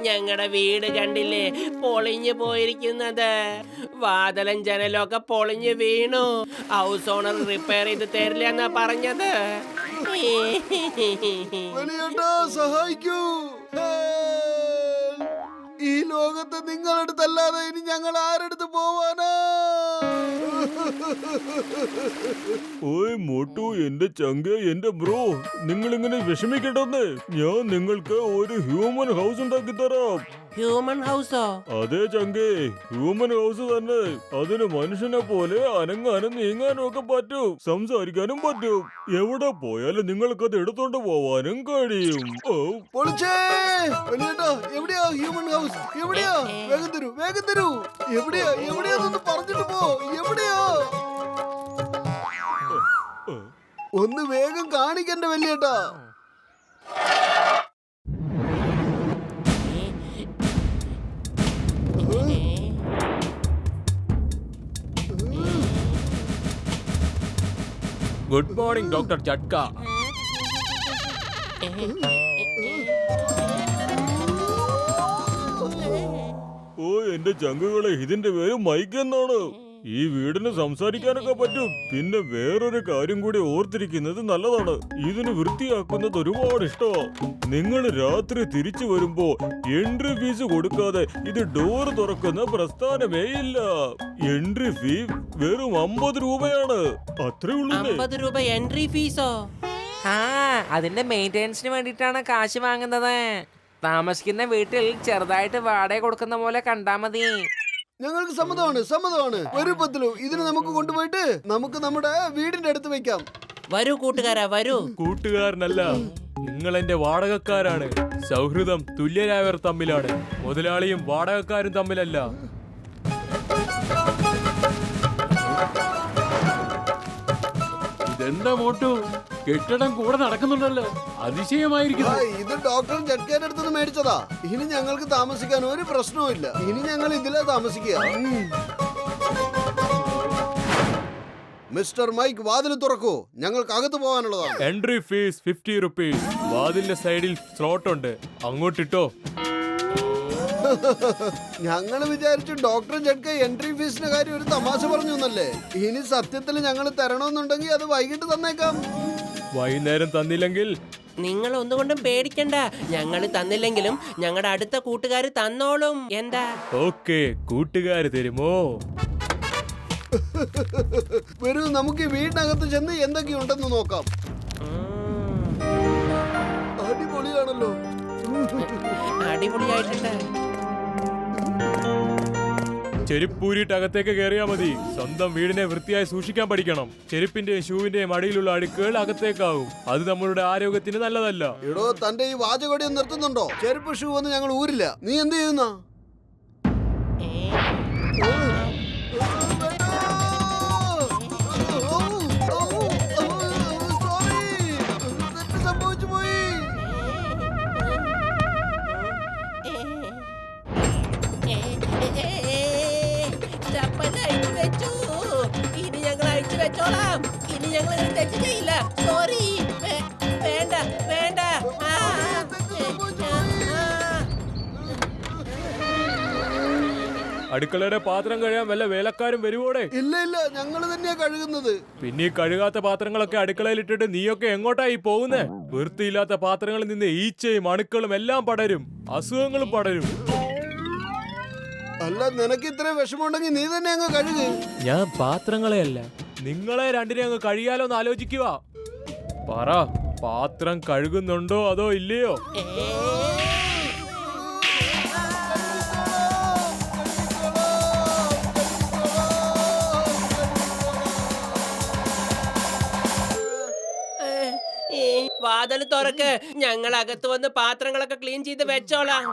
ഞങ്ങളുടെ വീട് കണ്ടില്ലേ പൊളിഞ്ഞു പോയിരിക്കുന്നത്. വാതലും ജനലൊക്കെ പൊളിഞ്ഞു വീണു. ഹൗസ് ഓണർ റിപ്പയർ ചെയ്ത് തരില്ല എന്നാ പറഞ്ഞത്. സഹായിക്കൂ. ഈ ലോകത്ത് നിങ്ങളടുത്തല്ലാതെ ഇനി ഞങ്ങൾ ആരെടുത്ത് പോവാനാ? ഓയ് മോട്ടു, എന്റെ ചങ്ക, എന്റെ ബ്രോ, നിങ്ങൾ ഇങ്ങനെ വിഷമിക്കട്ടെന്ന്. ഞാൻ നിങ്ങൾക്ക് ഒരു ഹ്യൂമൻ ഹൗസ് ഉണ്ടാക്കി തരാം. ഹ്യൂമൻ ഹൗസോ? അതെ ചങ്കേ, ഹ്യൂമൻ ഹൗസ് തന്നെ. അതിന് മനുഷ്യനെ പോലെ അനങ്ങാനും നീങ്ങാനും ഒക്കെ പറ്റും, സംസാരിക്കാനും പറ്റും. എവിടെ പോയാലും നിങ്ങൾക്കത് എടുത്തോണ്ട് പോവാനും കഴിയും. എവിടെയാ ഹ്യൂമൻ ഹൗസ്? എവിടെയാ? വേഗം തരൂ, വേഗം തരൂ. എവിടെയാ? എവിടെയാന്ന് പറഞ്ഞിട്ട് പോ. എവിടെയാ? ഒന്ന് വേഗം കാണിക്കണ്ട വലിയേട്ടാ. ഗുഡ് മോർണിംഗ് ഡോക്ടർ ചട്ക. ഓ എന്റെ ചങ്കുകളെ, ഇതിന്റെ പേര് മൈക്ക് എന്നാണ്. ഈ വീടിന് സംസാരിക്കാനൊക്കെ പറ്റും. പിന്നെ വേറൊരു കാര്യം കൂടി ഓർത്തിരിക്കുന്നത് നല്ലതാണ്. ഇതിന് വൃത്തിയാക്കുന്നത് ഒരുപാട് ഇഷ്ടമാണ്. നിങ്ങൾ രാത്രി തിരിച്ചു വരുമ്പോ എൻട്രി ഫീസ് കൊടുക്കാതെ ഇത് ഡോർ തുറക്കുന്ന പ്രസ്ഥാനമേ ഇല്ല. എൻട്രി ഫീ വെറും 50 രൂപയാണ്. അത്രേ ഉള്ളൂ. 50 രൂപ എൻട്രി ഫീസോ? അതിന്റെ മെയിൻ്റെനൻസിന് വേണ്ടിയിട്ടാണ് കാശ് വാങ്ങുന്നത്. താമസിക്കുന്ന വീട്ടിൽ ചെറുതായിട്ട് വാടക കൊടുക്കുന്ന പോലെ കണ്ടാ മതി. ഞങ്ങൾക്ക് സമ്മതമാണ്, സമ്മതമാണ്. വരൂ പത്തിലു, ഇതിന് നമുക്ക് കൊണ്ടുപോയിട്ട് നമുക്ക് നമ്മുടെ വീടിന്റെ അടുത്ത് വെക്കാം. വരൂ കൂട്ടുകാരാ, വരൂ. കൂട്ടുകാരനല്ല, നിങ്ങൾ എന്റെ വാടകക്കാരാണ്. സൗഹൃദം തുല്യരായവർ തമ്മിലാണ്, മുതലാളിയും വാടകക്കാരും തമ്മിലല്ല. ഇതെന്താ മോട്ടു, കെട്ടിടം കൂടെ നടക്കുന്നുണ്ടല്ലോ, അതിശയമായിരിക്കുന്നു. ഇത് ഡോക്ടർ ജഡ്കേന്റെ അടുത്ത് മേടിച്ചതാ. ഇനി ഞങ്ങൾക്ക് താമസിക്കാൻ ഒരു പ്രശ്നവും ഇല്ല. ഇനി ഞങ്ങൾ ഇതിലാ താമസിക്കുക. മിസ്റ്റർ മൈക്ക്, വാതിൽ തുറക്കൂ, ഞങ്ങൾക്ക് അകത്ത് പോകാനുള്ളതാണ്. Entry fees 50 rupees. വാതിലിന്റെ സൈഡിൽ സ്ലോട്ട് ഉണ്ട്, അങ്ങോട്ടിട്ടോ. ഞങ്ങൾ വിചാരിച്ചു ഡോക്ടർ ജഡ്ക എൻട്രി ഫീസിന്റെ കാര്യം ഒരു തമാശ പറഞ്ഞു എന്നല്ലേ. ഇനി സത്യത്തിൽ ഞങ്ങൾ തരണമെന്നുണ്ടെങ്കിൽ അത് വൈകിട്ട് തന്നേക്കാം. വൈകുന്നേരം തന്നില്ലെങ്കിൽ? നിങ്ങൾ ഒന്നുകൊണ്ടും പേടിക്കണ്ട. ഞങ്ങൾ തന്നില്ലെങ്കിലും ഞങ്ങളുടെ അടുത്ത കൂട്ടുകാര് തന്നോളും. എന്താ? ഓക്കെ, കൂട്ടുകാര് തരുമോ? വരൂ, നമുക്ക് വീടിനകത്ത് ചെന്ന് എന്തൊക്കെയുണ്ടെന്ന് നോക്കാം. അടിപൊളിയാണല്ലോ. അടിപൊളിയായിട്ടുണ്ട്. ചെരുപ്പൂരിട്ട് അകത്തേക്ക് കയറിയാ മതി. സ്വന്തം വീടിനെ വൃത്തിയായി സൂക്ഷിക്കാൻ പഠിക്കണം. ചെരുപ്പിന്റെയും ഷൂവിന്റെയും അടിയിലുള്ള അഴുക്കുകൾ അകത്തേക്കാവും. അത് നമ്മളുടെ ആരോഗ്യത്തിന് നല്ലതല്ല. എടോ, തന്റെ ഈ വാചകോടി നിർത്തുന്നുണ്ടോ? ചെരുപ്പ് ഷൂ ഒന്നും ഞങ്ങൾ ഊരില്ല. നീ എന്ത് ചെയ്യുന്ന? സംഭവിച്ചു പോയി. ഇനി ഞങ്ങൾ അഴിച്ചു വെച്ചോളാം. ഇനി ഞങ്ങൾ തെറ്റ് ചെയ്യില്ല. സോറി. വേണ്ട, വേണ്ട. അടുക്കളയുടെ പാത്രം കഴിയാൻ വല്ല വേലക്കാരും വരുവോടെ? ഇല്ല ഇല്ല, ഞങ്ങൾ തന്നെയാ കഴുകുന്നത്. പിന്നെ ഈ കഴുകാത്ത പാത്രങ്ങളൊക്കെ അടുക്കളയിൽ ഇട്ടിട്ട് നീയൊക്കെ എങ്ങോട്ടായി പോകുന്നേ? വൃത്തിയില്ലാത്ത പാത്രങ്ങളിൽ നിന്ന് ഈച്ചയും അണുക്കളും എല്ലാം പടരും, അസുഖങ്ങളും പടരും. അല്ല, നിനക്ക് ഇത്ര വിഷമമുണ്ടെങ്കിൽ നീ തന്നെ അങ്ങ് കഴുകു. ഞാൻ പാത്രങ്ങളെ അല്ല, നിങ്ങളെ രണ്ടിനെ അങ്ങ് കഴിയാലോ എന്ന് ആലോചിക്കുക. പറ, പാത്രം കഴുകുന്നുണ്ടോ അതോ ഇല്ലയോ? വാതിൽ തുറക്ക്. ഞങ്ങൾ അകത്ത് വന്ന് പാത്രങ്ങളൊക്കെ ക്ലീൻ ചെയ്ത് വെച്ചോളാം.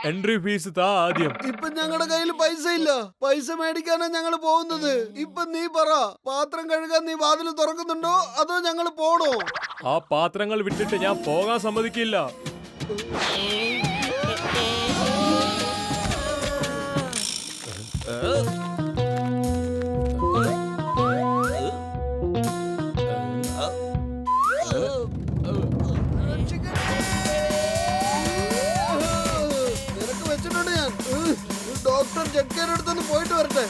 എൻട്രി ഫീസ് താ ആദ്യം. ഇപ്പൊ ഞങ്ങളുടെ കയ്യിൽ പൈസ ഇല്ല. പൈസ മേടിക്കാനാ ഞങ്ങൾ പോകുന്നത്. ഇപ്പൊ നീ പറ, പാത്രം കഴുകാൻ നീ വാതിൽ തുറക്കുന്നുണ്ടോ അതോ ഞങ്ങൾ പോണോ? ആ പാത്രങ്ങൾ വിട്ടിട്ട് ഞാൻ പോകാൻ സമ്മതിക്കില്ല. രക്ഷിക്കണേ. പോയിട്ട് വരട്ടെ.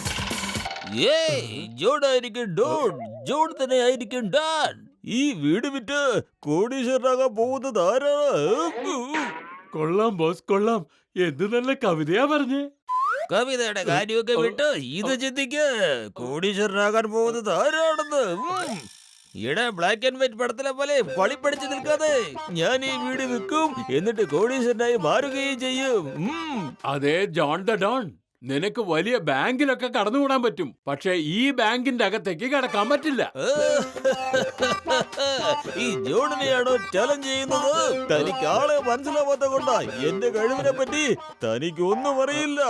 ജോൺ തന്നെ ആയിരിക്കും ഡാൻ. ഈ വീട് വിറ്റ് കോടീശ്വരനാകാൻ പോകുന്നത് ആരാണ്? കൊള്ളാം ബോസ് കൊള്ളാം. എന്ത് നല്ല കവിതയാ പറഞ്ഞേ. കവിതയുടെ കാര്യമൊക്കെ വിട്ട് ഇത് ചിന്തിക്ക്. കോടീശ്വരനാകാൻ പോകുന്നത് ആരാണെന്ന്. ഇവിടെ ബ്ലാക്ക് ആൻഡ് വൈറ്റ് പടത്തിലെ പോലെ പളിപ്പടിച്ച് നിൽക്കാതെ ഞാൻ ഈ വീട് വിൽക്കും, എന്നിട്ട് കോടീശ്വരനായി മാറുകയും ചെയ്യും. അതെ ജോൺ ദ ഡോൺ, നിനക്ക് വലിയ ബാങ്കിലൊക്കെ കടന്നുകൂടാൻ പറ്റും. പക്ഷെ ഈ ബാങ്കിന്റെ അകത്തേക്ക് കടക്കാൻ പറ്റില്ല. ഈ ജോണിനെയാണോ ചലഞ്ച് ചെയ്യുന്നത്? തനിക്ക് ആളെ മനസ്സിലാവാത്ത കൊണ്ടാ. എന്റെ കഴിവിനെ പറ്റി തനിക്ക് ഒന്നും അറിയില്ല.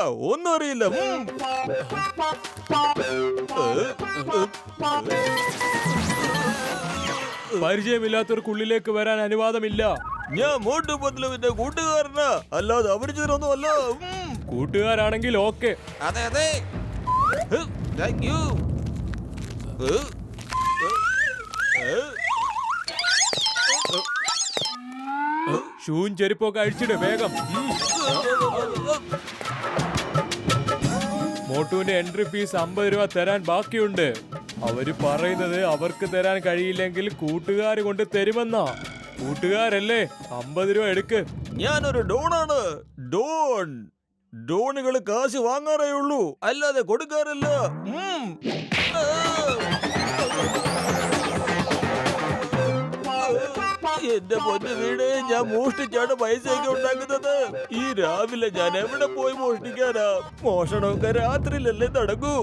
പരിചയമില്ലാത്തവർക്കുള്ളിലേക്ക് വരാൻ അനുവാദമില്ല. ഞാൻ മോട്ടു പത്ലുവിന്റെ കൂട്ടുകാരനാ, അല്ലാതെ അപരിചിതരൊന്നും അല്ല. കൂട്ടുകാരാണെങ്കിൽ ഓക്കെ. അതെ താങ്ക് യു. ഷൂവും ചെരുപ്പൊക്കെ അഴിച്ചിട് വേഗം. മോട്ടുവിന്റെ എൻട്രി ഫീസ് 50 രൂപ തരാൻ ബാക്കിയുണ്ട്. അവര് പറയുന്നത് അവർക്ക് തരാൻ കഴിയില്ലെങ്കിൽ കൂട്ടുകാർ കൊണ്ട് തരുമെന്നാ. കൂട്ടുകാരല്ലേ, 50 രൂപ എടുക്ക്. ഞാനൊരു ഡോണാണ്. ഡോണുകൾ കാശ് വാങ്ങാറേ ഉള്ളൂ, അല്ലാതെ കൊടുക്കാറില്ല. എന്റെ പൊന്നു വീട്, ഞാൻ മോഷ്ടിച്ചാണ് പൈസയൊക്കെ ഉണ്ടാക്കുന്നത്. ഈ രാവിലെ ഞാൻ എവിടെ പോയി മോഷ്ടിക്കാനാ? മോഷണമൊക്കെ രാത്രിയിലല്ലേ നടക്കൂ.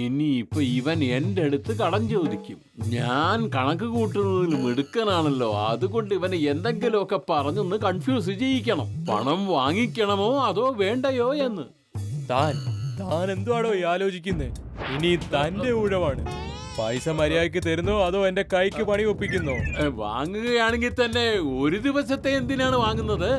ഇനിയിപ്പൊ ഇവൻ എന്റെ അടുത്ത് കടം ചോദിക്കും. ഞാൻ കണക്ക് കൂട്ടുന്നതിൽ മിടുക്കനാണല്ലോ. അതുകൊണ്ട് ഇവന് എന്തെങ്കിലുമൊക്കെ പറഞ്ഞൊന്ന് കൺഫ്യൂസ് ചെയ്യിക്കണം. പണം വാങ്ങിക്കണമോ അതോ വേണ്ടയോ എന്ന്. താൻ എന്തുവാടോ ഈ ആലോചിക്കുന്നേ? ഇനി തന്റെ ഊഴമാണ്. പൈസ മര്യാദയ്ക്ക് തരുന്നോ അതോ എന്റെ കൈക്ക് പണി ഒപ്പിക്കുന്നോ? വാങ്ങുകയാണെങ്കിൽ തന്നെ ഒരു ദിവസത്തെ എന്തിനാണ് വാങ്ങുന്നത്?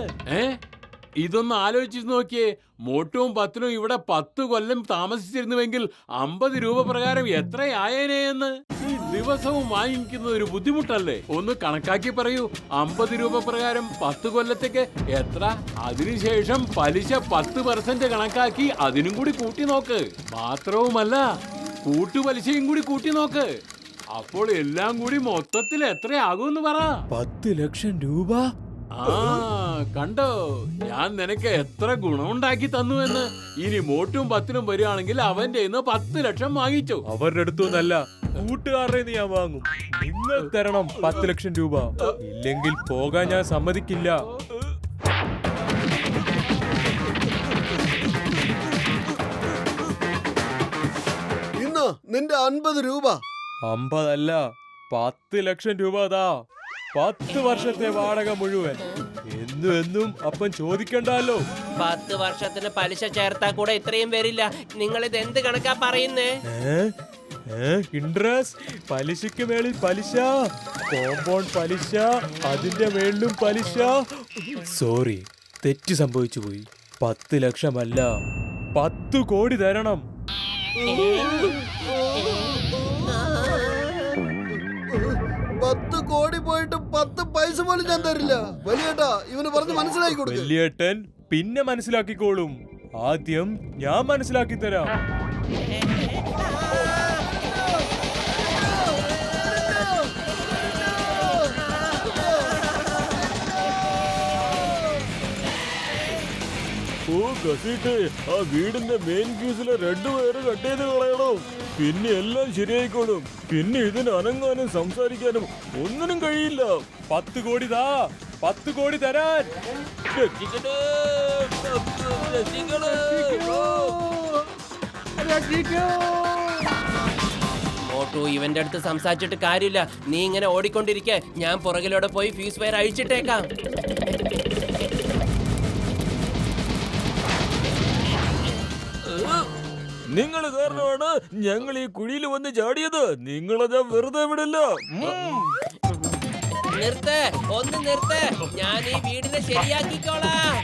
ഇതൊന്ന് ആലോചിച്ച് നോക്കിയേ. മോട്ടുവും പത്തിനും ഇവിടെ 10 കൊല്ലം താമസിച്ചിരുന്നുവെങ്കിൽ 50 രൂപ പ്രകാരം എത്രയായേനെ എന്ന്. ഈ ദിവസവും വാങ്ങിക്കുന്നത് ഒരു ബുദ്ധിമുട്ടല്ലേ? ഒന്ന് കണക്കാക്കി പറയൂ. 50 രൂപ പ്രകാരം 10 കൊല്ലത്തേക്ക് എത്ര? അതിനുശേഷം പലിശ 10% കണക്കാക്കി അതിനും കൂടി കൂട്ടി നോക്ക്. മാത്രവുമല്ല, കൂട്ടുപലിശയും കൂടി കൂട്ടി നോക്ക്. അപ്പോൾ എല്ലാം കൂടി മൊത്തത്തിൽ എത്രയാകുമെന്ന് പറ. 10 ലക്ഷം രൂപ? കണ്ടോ, ഞാൻ നിനക്ക് എത്ര ഗുണമുണ്ടാക്കി തന്നു എന്ന്. ഇനി മോട്ടും പത്തിനും വരികയാണെങ്കിൽ അവന്റെ 10 ലക്ഷം വാങ്ങിച്ചു. അവരുടെ അടുത്തൊന്നല്ല, കൂട്ടുകാരുടെ ഞാൻ വാങ്ങും. നിങ്ങൾ തരണം 10 ലക്ഷം രൂപ. ഇല്ലെങ്കിൽ പോകാൻ ഞാൻ സമ്മതിക്കില്ല. ഇന്ന് നിന്റെ 50 രൂപ. 50 അല്ല, 10 ലക്ഷം രൂപ താ. 10 വർഷത്തെ വാടക മുഴുവൻ. എന്നും അപ്പം ചോദിക്കണ്ടല്ലോ. 10 വർഷത്തിന് പലിശ ചേർത്താ കൂടെ ഇത്രയും വരില്ല. നിങ്ങൾ ഇത് എന്ത് കണക്കാ പറയുന്നേ? ഇൻട്രസ്റ്റ്, പലിശക്ക് മേളിൽ പലിശ, കോമ്പൗണ്ട് പലിശ, അതിന്റെ മേളിലും പലിശ. സോറി, തെറ്റ് സംഭവിച്ചു പോയി. 10 ലക്ഷമല്ല, 10 കോടി തരണം. 10 കോടി പോയിട്ട് 10 പൈസ പോലും ഞാൻ തരില്ല. വലിയേട്ടാ, ഇവന് പറഞ്ഞ് മനസ്സിലാക്കി കൊടുക്കും. വലിയേട്ടൻ പിന്നെ മനസ്സിലാക്കിക്കോളും. ആദ്യം ഞാൻ മനസ്സിലാക്കി തരാം. ഓ കസീട്ട്, ആ വീടിന്റെ മെയിൻ ഫ്യൂസിലെ 2 വയറ് കട്ട് ചെയ്ത് കളയണം. പിന്നെ എല്ലാം ശരിയായിക്കോളും. പിന്നെ ഇതിന് അനങ്ങാനും സംസാരിക്കാനും ഒന്നിനും കഴിയില്ല. 10 കോടി താ, 10 കോടി തരാൻ. മോട്ടു, ഇവന്റെ അടുത്ത് സംസാരിച്ചിട്ട് കാര്യമില്ല. നീ ഇങ്ങനെ ഓടിക്കൊണ്ടിരിക്കെ, ഞാൻ പുറകിലൂടെ പോയി ഫ്യൂസ് വയർ അഴിച്ചിട്ടേക്കാം. നിങ്ങൾ കാരണമാണ് ഞങ്ങൾ ഈ കുഴിയിൽ വന്ന് ചാടിയത്. നിങ്ങളെ ഞാൻ വെറുതെ വിടില്ല. നിർത്ത്, ഒന്ന് നിർത്ത്. ഞാൻ ഈ വീടിനെ ശരിയാക്കിക്കോളാം.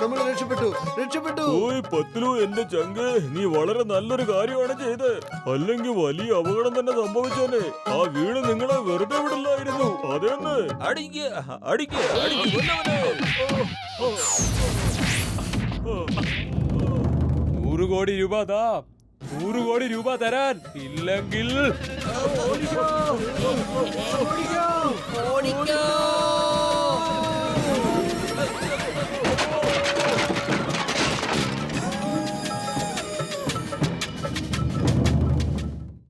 നമ്മൾ രക്ഷപ്പെട്ടു രക്ഷപ്പെട്ടു. ഓയ് പത്ലു, എന്റെ ചങ്ക്, നീ വളരെ നല്ലൊരു കാര്യമാണ് ചെയ്തത്. അല്ലെങ്കിൽ വലിയ അപകടം തന്നെ സംഭവിച്ചേനെ. ആ വീട് നിങ്ങളെ വെറുതെ വിടില്ലായിരുന്നു. അതെന്ന് അടിക്ക്, അടിക്ക്, അടിക്ക്, കൊല്ലവനെ. 100 കോടി രൂപ താ. 100 കോടി രൂപ തരാൻ. ഇല്ലെങ്കിൽ ഓടിക്കോ